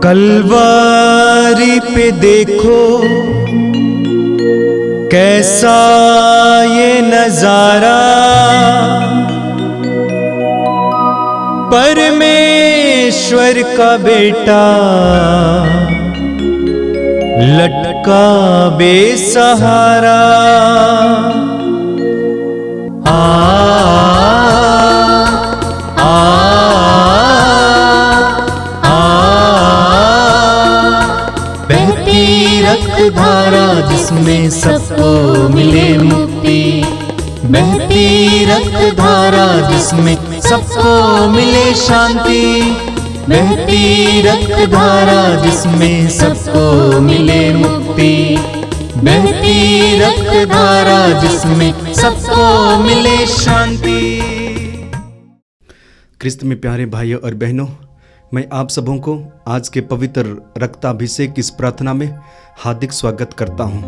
कलवारी पे देखो कैसा ये नजारा, परमेश्वर का बेटा लटका बेसहारा। धारा जिसमें सबको मिले मुक्ति, बहती रक्त धारा जिसमें सबको मिले शांति, बहती रक्त धारा जिसमें सबको मिले मुक्ति, बहती रक्त धारा जिसमें सबको मिले शांति। क्रिस्त में प्यारे भाइयों और बहनों, मैं आप सबों को आज के पवित्र रक्ताभिषेक की इस प्रार्थना में हार्दिक स्वागत करता हूं।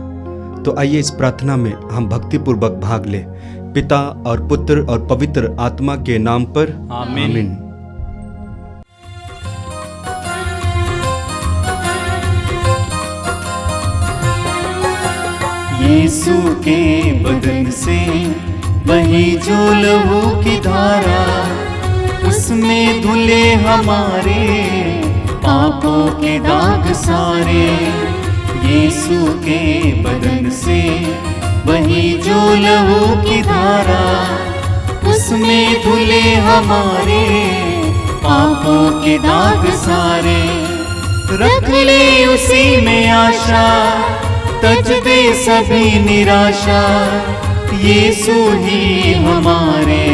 तो आइए इस प्रार्थना में हम भक्तिपूर्वक भाग लें। पिता और पुत्र और पवित्र आत्मा के नाम पर आमीन। यीशु के बदन से वही जो लहू की धारा, उसमें धुले हमारे पापों के दाग सारे। यीशु के बदन से वही जो लहू की धारा, उसमें धुले हमारे पापों के दाग सारे। रख ले उसी में आशा, तज दे सभी निराशा, यीशु ही हमारे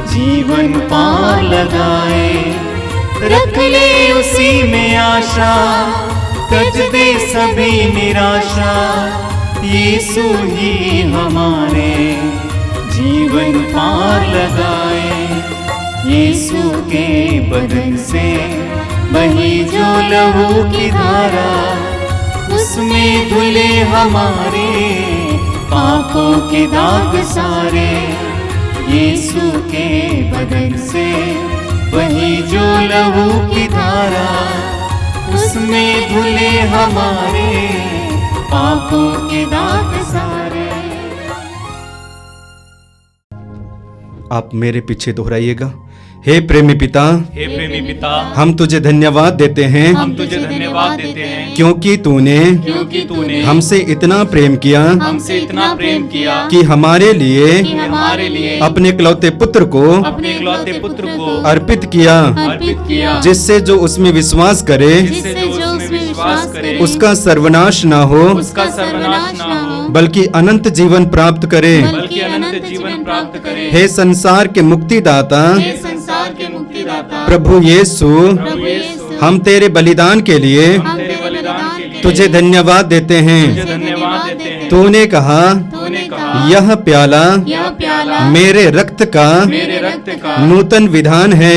जीवन पार लगाए। रख ले उसी में आशा, तज दे सभी निराशा, यीशु ही हमारे जीवन पार लगाए। यीशु के बदन से वही जो लहू की धारा, उसमें धुले हमारे पापों के दाग सारे। यीशु के बदन से वही जो लहू की धारा, उसमें धुले हमारे पापों के दाग सारे। आप मेरे पीछे दोहराइएगा। हे प्रेमी पिता, हे प्रेमी पिता, हम तुझे धन्यवाद देते हैं, हम तुझे धन्यवाद देते हैं, क्योंकि तूने हमसे इतना प्रेम किया, हमसे इतना प्रेम किया कि हमारे लिए अपने इकलौते पुत्र को अर्पित किया, जिससे जो उसमें विश्वास करे उसका सर्वनाश ना हो, बल्कि अनंत जीवन प्राप्त करे। हे संसार के मुक्तिदाता प्रभु यीशु, हम तेरे बलिदान के लिए तुझे धन्यवाद देते हैं। तूने कहा यह प्याला मेरे रक्त का नूतन विधान है,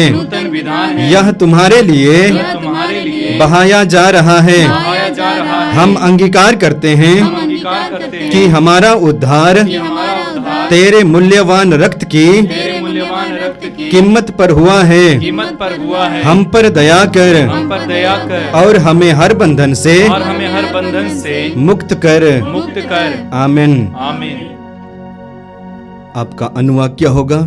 यह तुम्हारे लिए बहाया जा रहा है। हम अंगीकार करते हैं कि हमारा उद्धार तेरे मूल्यवान रक्त की कीमत पर हुआ है। हम पर दया कर और हमें हर बंधन से मुक्त कर। आमीन। आपका अनुवाक्य होगा,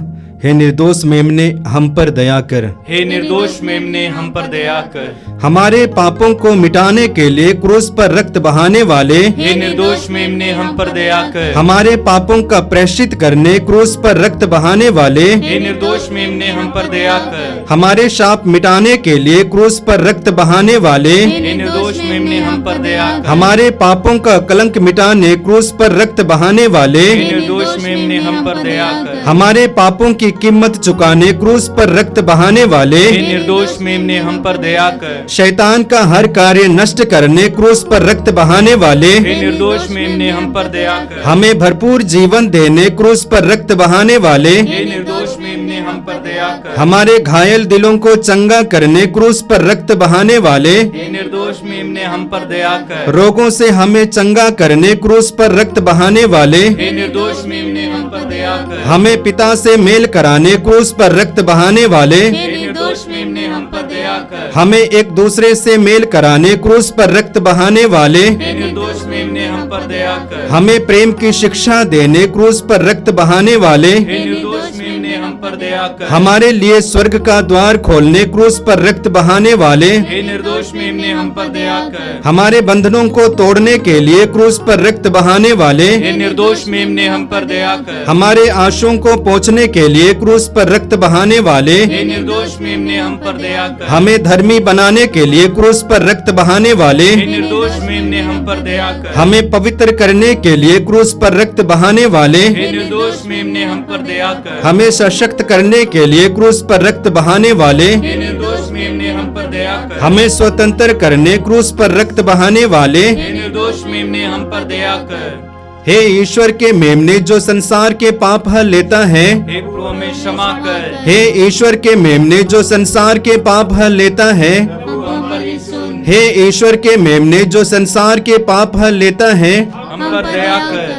हे निर्दोष मेमने हम पर दया कर। हे निर्दोष मेमने हम पर दया कर। हमारे पापों को मिटाने के लिए क्रूस पर रक्त बहाने वाले, हे निर्दोष मेमने हम पर दया कर। हमारे पापों का प्रायश्चित करने क्रूस पर रक्त बहाने वाले, हे निर्दोष मेमने हम पर दया कर। हमारे शाप मिटाने के लिए क्रूस पर रक्त बहाने वाले, हे निर्दोष मेमने हम पर दया कर। हमारे पापों का कलंक मिटाने क्रूस पर रक्त बहाने वाले, हे निर्दोष मेमने हम पर दया कर। हमारे पापों की कीमत चुकाने क्रूस पर रक्त बहाने वाले, हे निर्दोष मेमने हम पर दया कर। शैतान का हर कार्य नष्ट करने क्रूस पर रक्त बहाने वाले, हे निर्दोष मेमने हम पर दया कर। हमें भरपूर जीवन देने क्रूस पर रक्त बहाने वाले, हे निर्दोष मेमने हम पर दया कर। हमारे घायल दिलों को चंगा करने क्रूस पर रक्त बहाने वाले, हे निर्दोष मेम ने हम पर दया कर। रोगों से हमें चंगा करने क्रूस पर रक्त बहाने वाले, हे निर्दोष मेम ने हम पर दया कर। हमें पिता से मेल कराने क्रूस पर रक्त बहाने वाले, हे निर्दोष मेम ने हम पर दया कर। हमें एक दूसरे से मेल कराने क्रूस पर रक्त बहाने वाले, हे निर्दोष मेम ने हम पर दया कर। हमें प्रेम की शिक्षा देने क्रूस पर रक्त बहाने वाले, हे निर्दोष मेम ने हम पर दया कर। हमारे लिए स्वर्ग का द्वार खोलने क्रूस पर रक्त बहाने वाले, हे निर्दोष मेम ने हम पर दया कर। हमारे बंधनों को तोड़ने के लिए क्रूस पर रक्त बहाने वाले, हे निर्दोष मेम ने हम पर दया कर। हमारे आंसुओं को पोंछने के लिए क्रूस पर रक्त बहाने वाले, हे निर्दोष मेम ने हम पर दया कर। हमें धर्मी बनाने के लिए क्रूस पर रक्त बहाने वाले, हे निर्दोष मेम ने हम पर दया कर। हमें पवित्र करने के लिए क्रूस पर रक्त बहाने वाले, हे निर्दोष मेम ने हम पर दया कर। हमें सशक्त करने के लिए क्रूस पर रक्त बहाने वाले, हे निर्दोष मेम ने हम पर दया कर। हमें स्वतंत्र करने क्रूस पर रक्त बहाने वाले, हे निर्दोष मेम ने हम पर दया कर। हे ईश्वर के मेमने जो संसार के पाप हर लेता है, हे प्रभु हमें क्षमा कर। हे ईश्वर के मेमने जो संसार के पाप हर लेता है, प्रभु हम पर ही सुन। हे ईश्वर के मेमने जो संसार के पाप हर लेता है, हम पर दया कर।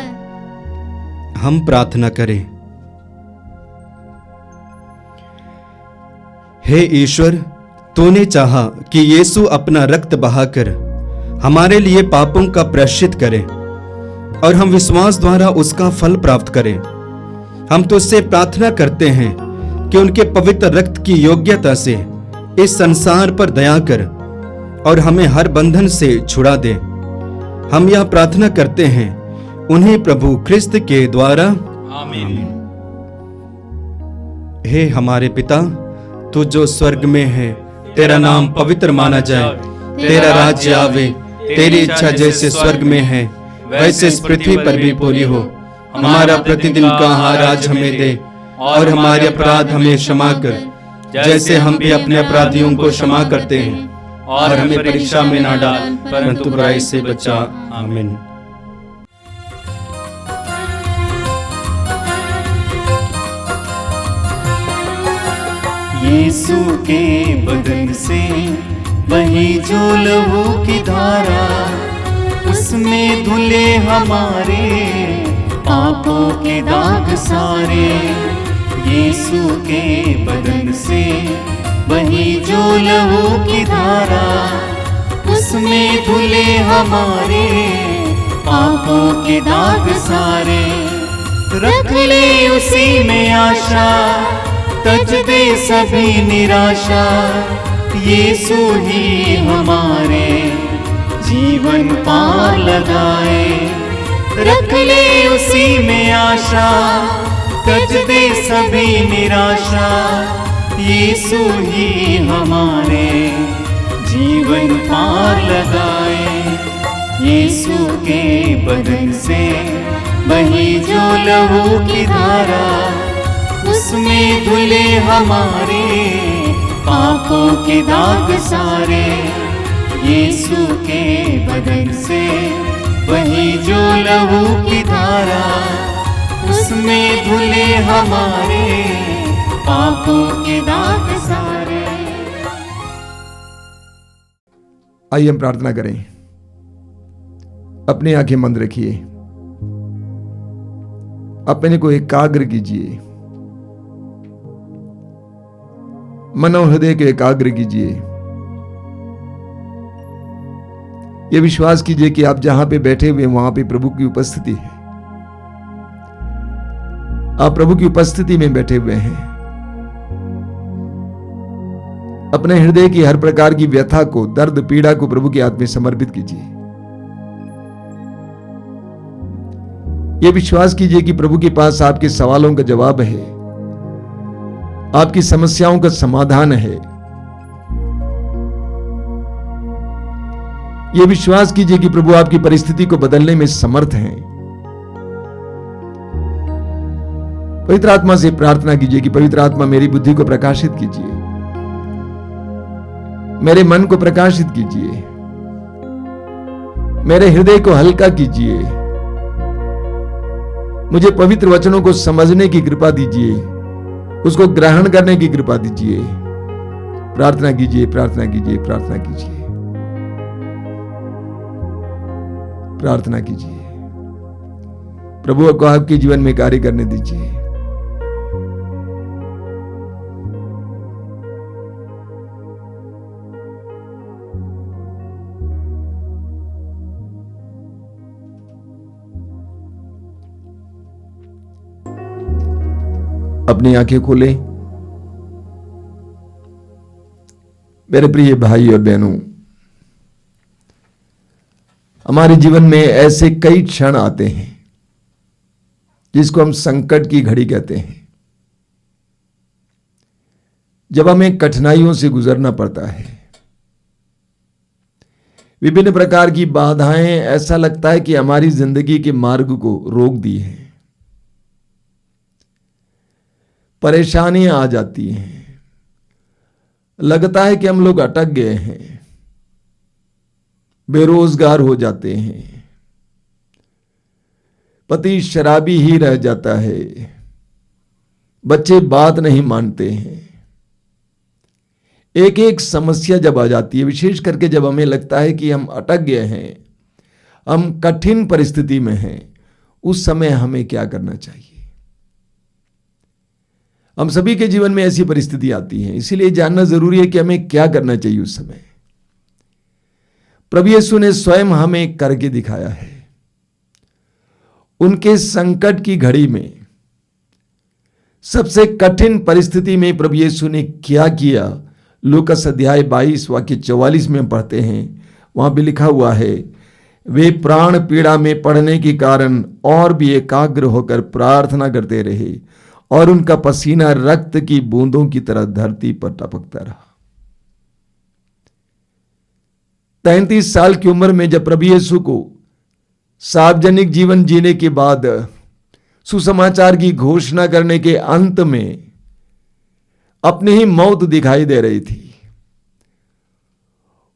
हम प्रार्थना करें। हे ईश्वर, तूने चाहा कि यीशु अपना रक्त बहाकर हमारे लिए पापों का प्रायश्चित करे और हम विश्वास द्वारा उसका फल प्राप्त करें। हम तुझसे प्रार्थना करते हैं कि उनके पवित्र रक्त की योग्यता से इस संसार पर दया कर और हमें हर बंधन से छुड़ा दे। हम यह प्रार्थना करते हैं उन्हीं प्रभु ख्रिस्त के द्वारा, आमीन। हे हमारे पिता, तू जो स्वर्ग में है, तेरा नाम पवित्र माना जाए, तेरा राज्य आवे, तेरी इच्छा जैसे स्वर्ग में है वैसे इस पृथ्वी पर भी पूरी हो। हमारा प्रतिदिन का आहार आज हमें दे और हमारे अपराध हमें क्षमा कर, जैसे हम भी अपने अपराधियों को क्षमा करते हैं, और हमें परीक्षा में ना डाल परंतु बुराई से बचा। आमीन। यीशु के बदन से वही जो लहू की धारा, उसमें धुले हमारे पापों के दाग सारे। यीशु के बदन से वही जो लहू की धारा, उसमें धुले हमारे पापों के दाग सारे। रख ले उसी में आशा, तज दे सभी निराशा। यीशु ही हमारे जीवन पार लगाए। रख ले उसी में आशा, तज दे सभी निराशा। यीशु ही हमारे जीवन पार लगाए। यीशु के बदन से वही जो लहू की धारा, उसमें धुले हमारे पापों के दाग सारे। यीशु के बदन से वही जो लहू की धारा, उसमें धुले हमारे पापों के दाग सारे। आइए हम प्रार्थना करें। अपनी आंखें बंद रखिए, अपने को एकाग्र कीजिए, मन और हृदय को एकाग्र कीजिए। यह विश्वास कीजिए कि आप जहां पे बैठे हुए वहां पे प्रभु की उपस्थिति है। आप प्रभु की उपस्थिति में बैठे हुए हैं। अपने हृदय की हर प्रकार की व्यथा को, दर्द पीड़ा को प्रभु के हाथ में समर्पित कीजिए। यह विश्वास कीजिए कि प्रभु के पास आपके सवालों का जवाब है, आपकी समस्याओं का समाधान है। यह विश्वास कीजिए कि प्रभु आपकी परिस्थिति को बदलने में समर्थ हैं। पवित्र आत्मा से प्रार्थना कीजिए कि पवित्र आत्मा मेरी बुद्धि को प्रकाशित कीजिए, मेरे मन को प्रकाशित कीजिए, मेरे हृदय को हल्का कीजिए, मुझे पवित्र वचनों को समझने की कृपा दीजिए, उसको ग्रहण करने की कृपा दीजिए। प्रार्थना कीजिए, प्रार्थना कीजिए, प्रार्थना कीजिए। प्रार्थना कीजिए, प्रभु को आपके जीवन में कार्य करने दीजिए। अपनी आंखें खोलें। मेरे प्रिय भाई और बहनों, हमारे जीवन में ऐसे कई क्षण आते हैं जिसको हम संकट की घड़ी कहते हैं, जब हमें कठिनाइयों से गुजरना पड़ता है। विभिन्न प्रकार की बाधाएं, ऐसा लगता है कि हमारी जिंदगी के मार्ग को रोक दी है। परेशानियां आ जाती हैं, लगता है कि हम लोग अटक गए हैं, बेरोजगार हो जाते हैं, पति शराबी ही रह जाता है, बच्चे बात नहीं मानते हैं। एक एक समस्या जब आ जाती है, विशेष करके जब हमें लगता है कि हम अटक गए हैं, हम कठिन परिस्थिति में हैं, उस समय हमें क्या करना चाहिए? हम सभी के जीवन में ऐसी परिस्थिति आती है, इसीलिए जानना जरूरी है कि हमें क्या करना चाहिए उस समय। प्रभु यीशु ने स्वयं हमें करके दिखाया है। उनके संकट की घड़ी में, सबसे कठिन परिस्थिति में प्रभु यीशु ने क्या किया, लूकास अध्याय 22 वाक्य 44 में पढ़ते हैं। वहां भी लिखा हुआ है, वे प्राण पीड़ा में पड़ने के कारण और भी एकाग्र होकर प्रार्थना करते रहे और उनका पसीना रक्त की बूंदों की तरह धरती पर टपकता रहा। 33 साल की उम्र में जब प्रभु यीशु को सार्वजनिक जीवन जीने के बाद सुसमाचार की घोषणा करने के अंत में अपनी ही मौत दिखाई दे रही थी,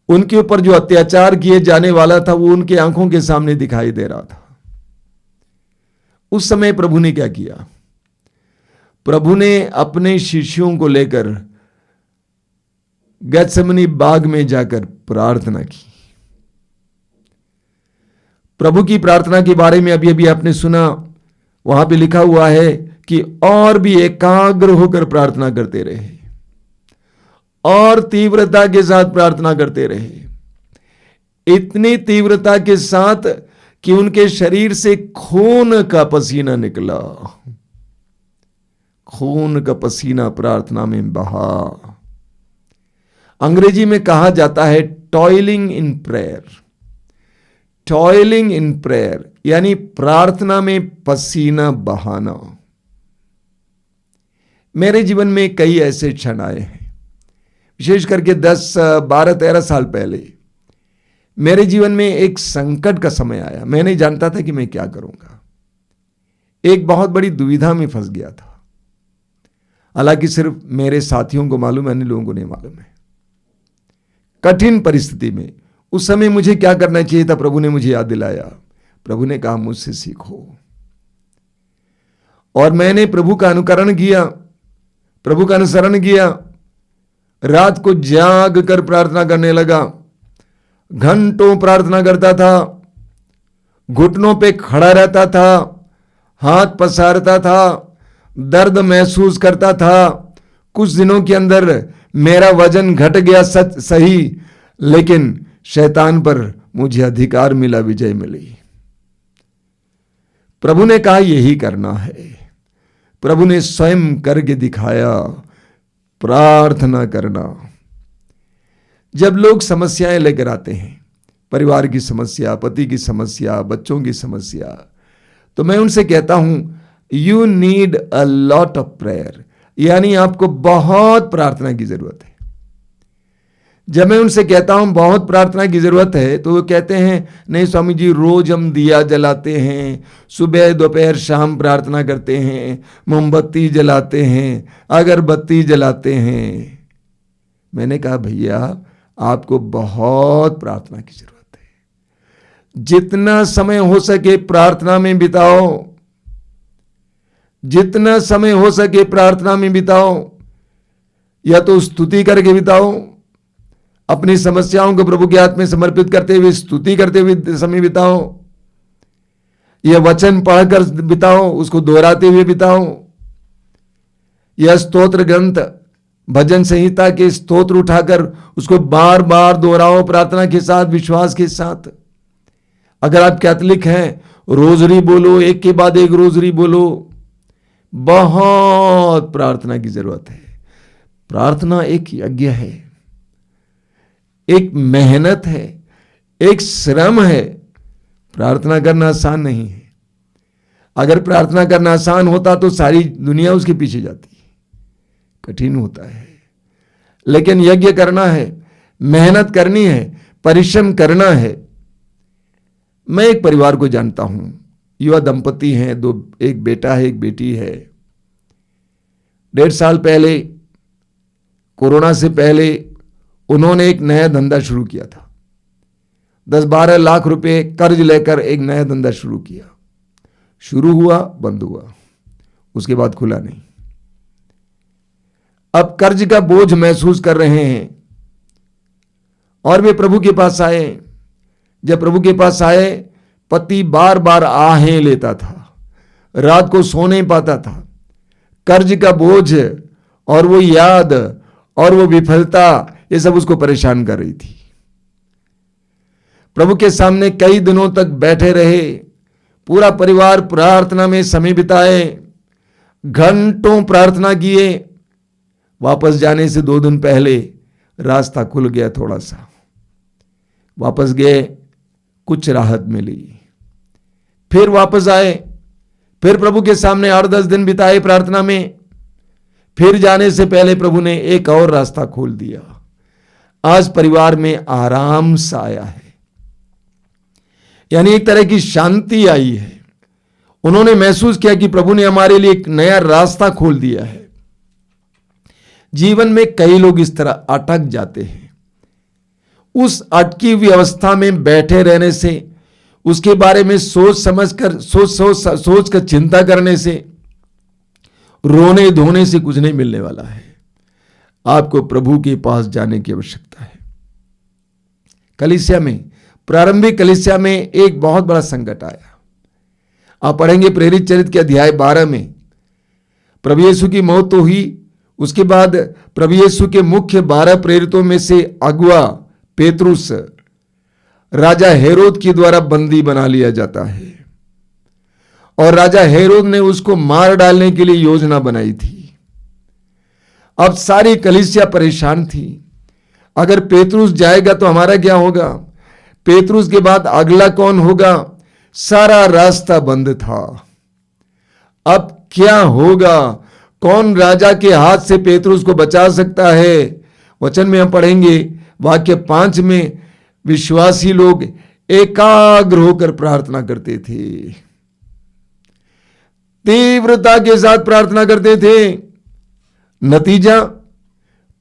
उनके ऊपर जो अत्याचार किए जाने वाला था वो उनके आंखों के सामने दिखाई दे रहा था। उस समय प्रभु ने क्या किया? प्रभु ने अपने शिष्यों को लेकर गेत्सेमनी बाग में जाकर प्रार्थना की। प्रभु की प्रार्थना के बारे में अभी अभी आपने सुना, वहां पे लिखा हुआ है कि और भी एकाग्र होकर प्रार्थना करते रहे और तीव्रता के साथ प्रार्थना करते रहे, इतनी तीव्रता के साथ कि उनके शरीर से खून का पसीना निकला। खून का पसीना प्रार्थना में बहा। अंग्रेजी में कहा जाता है toiling in prayer. Toiling in prayer यानी प्रार्थना में पसीना बहाना। मेरे जीवन में कई ऐसे क्षण आए हैं, विशेष करके 10, 12, 13 साल पहले मेरे जीवन में एक संकट का समय आया। मैं नहीं जानता था कि मैं क्या करूंगा। एक बहुत बड़ी दुविधा में फंस गया था। हालांकि सिर्फ मेरे साथियों को मालूम है, अन्य लोगों को नहीं मालूम है। कठिन परिस्थिति में उस समय मुझे क्या करना चाहिए था, प्रभु ने मुझे याद दिलाया। प्रभु ने कहा मुझसे सीखो, और मैंने प्रभु का अनुकरण किया, प्रभु का अनुसरण किया। रात को जाग कर प्रार्थना करने लगा, घंटों प्रार्थना करता था, घुटनों पे खड़ा रहता था, हाथ पसारता था, दर्द महसूस करता था। कुछ दिनों के अंदर मेरा वजन घट गया, सच सही, लेकिन शैतान पर मुझे अधिकार मिला, विजय मिली। प्रभु ने कहा यही करना है। प्रभु ने स्वयं करके दिखाया, प्रार्थना करना। जब लोग समस्याएं लेकर आते हैं, परिवार की समस्या, पति की समस्या, बच्चों की समस्या, तो मैं उनसे कहता हूं you need a lot of prayer, यानी आपको बहुत प्रार्थना की जरूरत है। जब मैं उनसे कहता हूं बहुत प्रार्थना की जरूरत है, तो वो कहते हैं नहीं स्वामी जी, रोज हम दिया जलाते हैं, सुबह दोपहर शाम प्रार्थना करते हैं, मोमबत्ती जलाते हैं, अगरबत्ती जलाते हैं। मैंने कहा भैया आपको बहुत प्रार्थना की जरूरत है। जितना समय हो सके प्रार्थना में बिताओ, जितना समय हो सके प्रार्थना में बिताओ। या तो स्तुति करके बिताओ, अपनी समस्याओं को प्रभु के हाथ में समर्पित करते हुए स्तुति करते हुए समय बिताओ, यह वचन पढ़कर बिताओ, उसको दोहराते हुए बिताओ। यह स्तोत्र ग्रंथ, भजन संहिता के स्तोत्र उठाकर उसको बार बार दोहराओ, प्रार्थना के साथ, विश्वास के साथ। अगर आप कैथलिक हैं, रोजरी बोलो, एक के बाद एक रोजरी बोलो। बहुत प्रार्थना की जरूरत है। प्रार्थना एक यज्ञ है, एक मेहनत है, एक श्रम है। प्रार्थना करना आसान नहीं है। अगर प्रार्थना करना आसान होता तो सारी दुनिया उसके पीछे जाती। कठिन होता है, लेकिन यज्ञ करना है, मेहनत करनी है, परिश्रम करना है। मैं एक परिवार को जानता हूं, युवा दंपति हैं, एक बेटा है, एक बेटी है। 1.5 साल पहले, कोरोना से पहले, उन्होंने एक नया धंधा शुरू किया था। 10-12 लाख रुपए कर्ज लेकर एक नया धंधा शुरू किया। शुरू हुआ, बंद हुआ, उसके बाद खुला नहीं। अब कर्ज का बोझ महसूस कर रहे हैं और वे प्रभु के पास आए। जब प्रभु के पास आए, पति बार बार आहें लेता था, रात को सो नहीं पाता था। कर्ज का बोझ और वो याद और वो विफलता, ये सब उसको परेशान कर रही थी। प्रभु के सामने कई दिनों तक बैठे रहे, पूरा परिवार प्रार्थना में समय बिताए, घंटों प्रार्थना किए। वापस जाने से 2 दिन पहले रास्ता खुल गया थोड़ा सा। वापस गए, कुछ राहत मिली। फिर वापस आए, फिर प्रभु के सामने 8-10 दिन बिताए प्रार्थना में। फिर जाने से पहले प्रभु ने एक और रास्ता खोल दिया। आज परिवार में आराम सा आया है, यानी एक तरह की शांति आई है। उन्होंने महसूस किया कि प्रभु ने हमारे लिए एक नया रास्ता खोल दिया है। जीवन में कई लोग इस तरह अटक जाते हैं। उस अटकी हुई अवस्था में बैठे रहने से, उसके बारे में सोच कर चिंता करने से, रोने धोने से कुछ नहीं मिलने वाला है। आपको प्रभु के पास जाने की आवश्यकता है। कलीसिया में, प्रारंभिक कलीसिया में एक बहुत बड़ा संकट आया। आप पढ़ेंगे प्रेरित चरित्र के अध्याय 12 में, प्रभु यीशु की मौत तो हुई, उसके बाद प्रभु यीशु के मुख्य 12 प्रेरितों में से अगुआ पेतरुस राजा हेरोद के द्वारा बंदी बना लिया जाता है और राजा हेरोद ने उसको मार डालने के लिए योजना बनाई थी। अब सारी कलीसिया परेशान थी। अगर पेतरुस जाएगा तो हमारा क्या होगा? पेतरुस के बाद अगला कौन होगा? सारा रास्ता बंद था। अब क्या होगा? कौन राजा के हाथ से पेतरुस को बचा सकता है? वचन में हम पढ़ेंगे, वाक्य 5 में, विश्वासी लोग एकाग्र होकर प्रार्थना करते थे, तीव्रता के साथ प्रार्थना करते थे। नतीजा,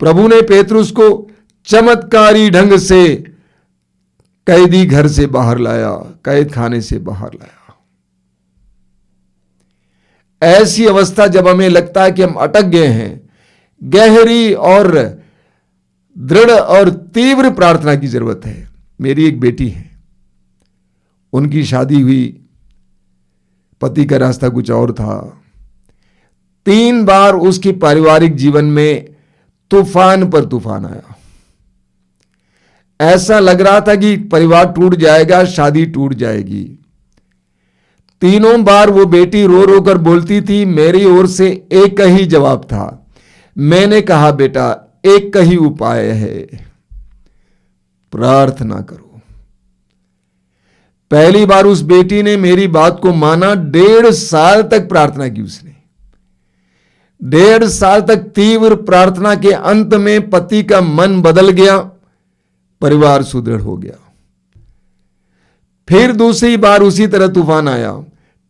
प्रभु ने पेतरुस को चमत्कारी ढंग से कैदी घर से बाहर लाया, कैद खाने से बाहर लाया। ऐसी अवस्था जब हमें लगता है कि हम अटक गए हैं, गहरी और दृढ़ और तीव्र प्रार्थना की जरूरत है। मेरी एक बेटी है, उनकी शादी हुई, पति का रास्ता कुछ और था। 3 बार उसके पारिवारिक जीवन में तूफान पर तूफान आया। ऐसा लग रहा था कि परिवार टूट जाएगा, शादी टूट जाएगी। 3 बार वो बेटी रो रो कर बोलती थी, मेरी ओर से एक ही जवाब था। मैंने कहा, बेटा एक ही उपाय है, प्रार्थना करो। पहली बार उस बेटी ने मेरी बात को माना। 1.5 साल तक प्रार्थना की उसने। 1.5 साल तक तीव्र प्रार्थना के अंत में पति का मन बदल गया, परिवार सुदृढ़ हो गया। फिर दूसरी बार उसी तरह तूफान आया।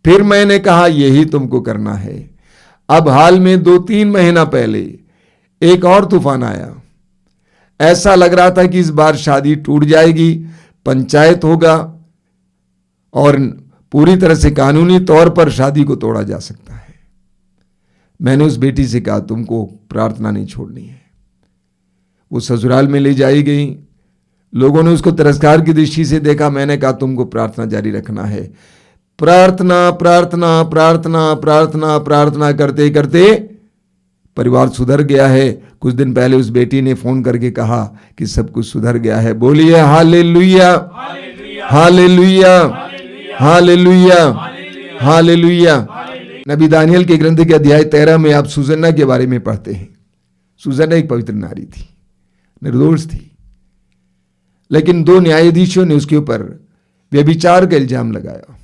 फिर मैंने कहा, यही तुमको करना है। अब हाल में 2-3 महीना पहले एक और तूफान आया। ऐसा लग रहा था कि इस बार शादी टूट जाएगी, पंचायत होगा और पूरी तरह से कानूनी तौर पर शादी को तोड़ा जा सकता है। मैंने उस बेटी से कहा, तुमको प्रार्थना नहीं छोड़नी है। वो ससुराल में ले जाई गई। लोगों ने उसको तिरस्कार की दृष्टि से देखा। मैंने कहा, तुमको प्रार्थना जारी रखना है। प्रार्थना प्रार्थना प्रार्थना प्रार्थना प्रार्थना करते करते परिवार सुधर गया है। कुछ दिन पहले उस बेटी ने फोन करके कहा कि सब कुछ सुधर गया है। बोलिए हालेलुया, हालेलुया, हालेलुया, हालेलुया। नबी दानियल के ग्रंथ के अध्याय 13 में आप सुसन्ना के बारे में पढ़ते हैं। सुसन्ना एक पवित्र नारी थी, निर्दोष थी, लेकिन 2 न्यायाधीशों ने उसके ऊपर व्यभिचार का इल्जाम लगाया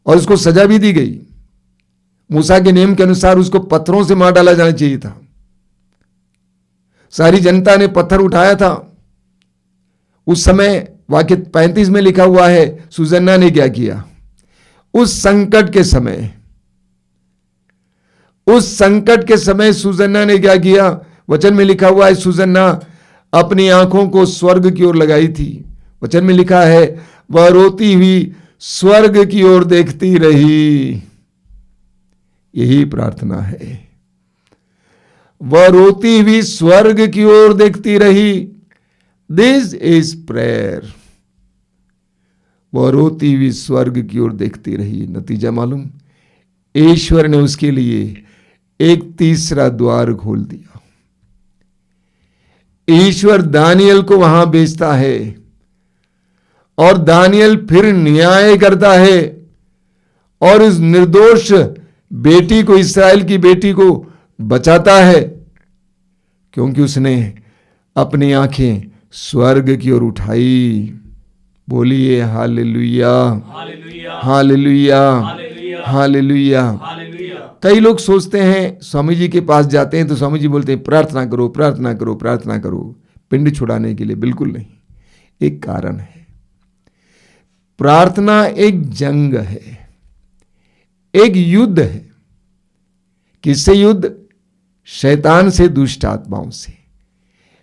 और उसको सजा भी दी गई। मूसा के नियम के अनुसार उसको पत्थरों से मार डाला जाना चाहिए था। सारी जनता ने पत्थर उठाया था। उस समय वाक्य 35 में लिखा हुआ है सुसन्ना ने क्या किया। उस संकट के समय सुसन्ना ने क्या किया। वचन में लिखा हुआ है सुसन्ना अपनी आंखों को स्वर्ग की ओर लगाई थी। वचन में लिखा है वह रोती हुई स्वर्ग की ओर देखती रही। यही प्रार्थना है, वह रोती हुई स्वर्ग की ओर देखती रही। This is prayer. वह रोती हुई स्वर्ग की ओर देखती रही। नतीजा मालूम, ईश्वर ने उसके लिए एक तीसरा द्वार खोल दिया। ईश्वर दानियल को वहां भेजता है और दानियल फिर न्याय करता है और इस निर्दोष बेटी को, इस्राएल की बेटी को बचाता है, क्योंकि उसने अपनी आंखें स्वर्ग की ओर उठाई। बोलिए हालेलुया, हालेलुया, हालेलुया। कई लोग सोचते हैं, स्वामी जी के पास जाते हैं तो स्वामी जी बोलते हैं प्रार्थना करो, प्रार्थना करो, प्रार्थना करो पिंड छुड़ाने के लिए। बिल्कुल नहीं, एक कारण है। प्रार्थना एक जंग है, एक युद्ध है। किससे युद्ध? शैतान से, दुष्ट आत्माओं से।